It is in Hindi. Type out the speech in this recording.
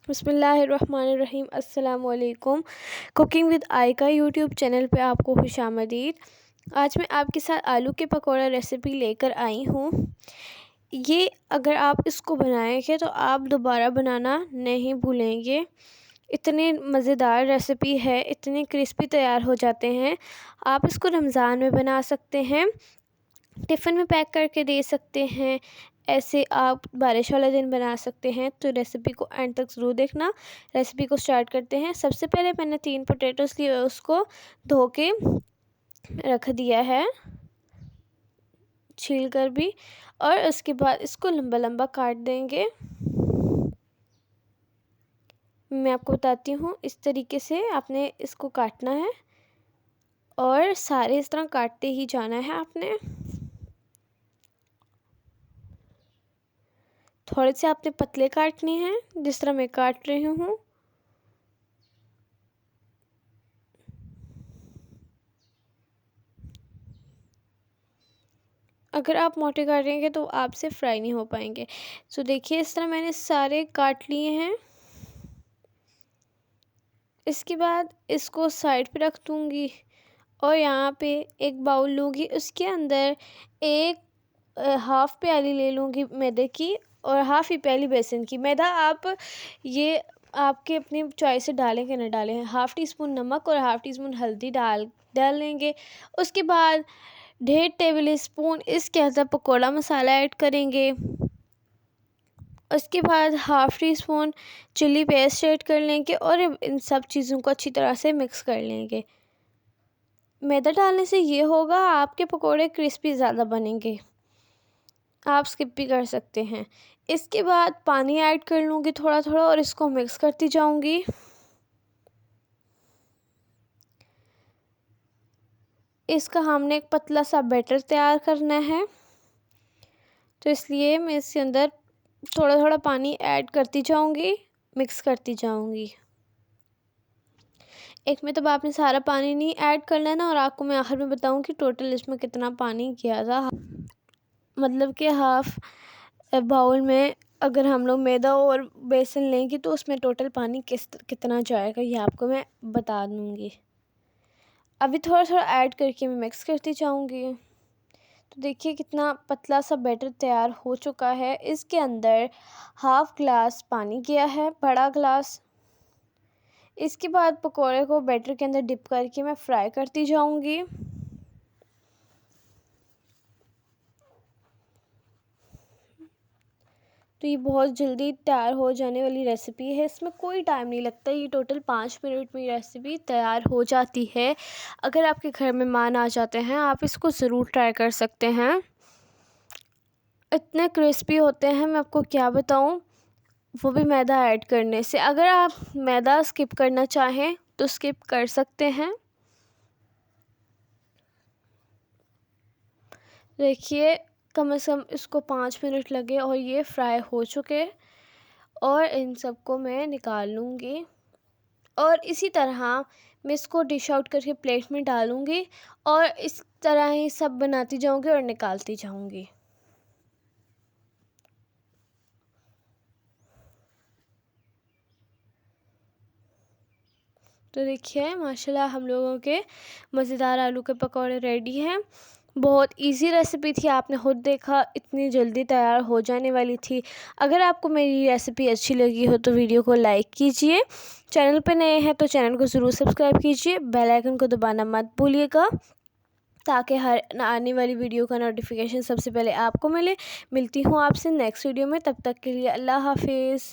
बिस्मिल्लाहिर्रहमानिर्रहीम। अस्सलाम वालेकुम। कुकिंग विद आयका यूट्यूब चैनल पे आपको खुशामदीद। आज मैं आपके साथ आलू के पकौड़ा रेसिपी लेकर आई हूँ। ये अगर आप इसको बनाएंगे तो आप दोबारा बनाना नहीं भूलेंगे। इतने मज़ेदार रेसिपी है, इतने क्रिस्पी तैयार हो जाते हैं। आप इसको रमज़ान में बना सकते हैं, टिफ़िन में पैक करके दे सकते हैं, ऐसे आप बारिश वाले दिन बना सकते हैं। तो रेसिपी को एंड तक ज़रूर देखना। रेसिपी को स्टार्ट करते हैं। सबसे पहले मैंने 3 पोटैटोज़ लिए, उसको धो के रख दिया है, छील कर भी, और उसके बाद इसको लंबा लंबा काट देंगे। मैं आपको बताती हूँ, इस तरीके से आपने इसको काटना है और सारे इस तरह काटते ही जाना है आपने। थोड़े से आपने पतले काटने हैं, जिस तरह मैं काट रही हूँ। अगर आप मोटे काटेंगे तो आपसे फ्राई नहीं हो पाएंगे। तो देखिए, इस तरह मैंने सारे काट लिए हैं। इसके बाद इसको साइड पे रख दूँगी और यहाँ पे एक बाउल लूँगी। उसके अंदर एक हाफ़ प्याली ले लूँगी मैदे की और हाफ़ ही प्याली बेसन की। मैदा आप ये आपके अपनी चॉइस से डालें कि न डालें। हाफ़ टी स्पून नमक और हाफ़ टी स्पून हल्दी डाल लेंगे। उसके बाद 1.5 टेबल स्पून इसके अंदर पकौड़ा मसाला ऐड करेंगे। उसके बाद half teaspoon chilli paste add कर लेंगे और इन सब चीज़ों को अच्छी तरह से मिक्स कर लेंगे। मैदा डालने से ये होगा, आपके पकोड़े क्रिस्पी ज़्यादा बनेंगे। आप स्किप भी कर सकते हैं। इसके बाद पानी ऐड कर लूँगी थोड़ा थोड़ा और इसको मिक्स करती जाऊँगी। इसका हमने एक पतला सा बैटर तैयार करना है, तो इसलिए मैं इसके अंदर थोड़ा थोड़ा पानी ऐड करती जाऊँगी, मिक्स करती जाऊँगी। एक में तब आपने सारा पानी नहीं ऐड कर लेना, और आपको मैं आखिर में बताऊँ कि टोटल इसमें कितना पानी गया था। मतलब कि हाफ़ बाउल में अगर हम लोग मैदा और बेसन लेंगे तो उसमें टोटल पानी कितना जाएगा, ये आपको मैं बता दूँगी। अभी थोड़ा थोड़ा ऐड करके मैं मिक्स करती जाऊँगी। तो देखिए कितना पतला सा बैटर तैयार हो चुका है। इसके अंदर हाफ़ ग्लास पानी गया है, बड़ा ग्लास। इसके बाद पकोड़े को बैटर के अंदर डिप करके मैं फ्राई करती जाऊंगी। तो ये बहुत जल्दी तैयार हो जाने वाली रेसिपी है, इसमें कोई टाइम नहीं लगता। ये टोटल 5 मिनट में रेसिपी तैयार हो जाती है। अगर आपके घर मेहमान आ जाते हैं, आप इसको ज़रूर ट्राई कर सकते हैं। इतने क्रिस्पी होते हैं, मैं आपको क्या बताऊं, वो भी मैदा ऐड करने से। अगर आप मैदा स्किप करना चाहें तो स्किप कर सकते हैं। देखिए, कम से कम इसको 5 मिनट लगे और ये फ्राई हो चुके, और इन सबको मैं निकाल लूँगी। और इसी तरह मैं इसको डिश आउट करके प्लेट में डालूँगी और इस तरह ही सब बनाती जाऊँगी और निकालती जाऊँगी। तो देखिए, माशाल्लाह हम लोगों के मज़ेदार आलू के पकौड़े रेडी हैं। बहुत इजी रेसिपी थी, आपने खुद देखा इतनी जल्दी तैयार हो जाने वाली थी। अगर आपको मेरी रेसिपी अच्छी लगी हो तो वीडियो को लाइक कीजिए। चैनल पर नए हैं तो चैनल को ज़रूर सब्सक्राइब कीजिए। बेल आइकन को दबाना मत भूलिएगा, ताकि हर आने वाली वीडियो का नोटिफिकेशन सबसे पहले आपको मिले। मिलती हूँ आपसे नेक्स्ट वीडियो में, तब तक के लिए अल्लाह हाफिज़।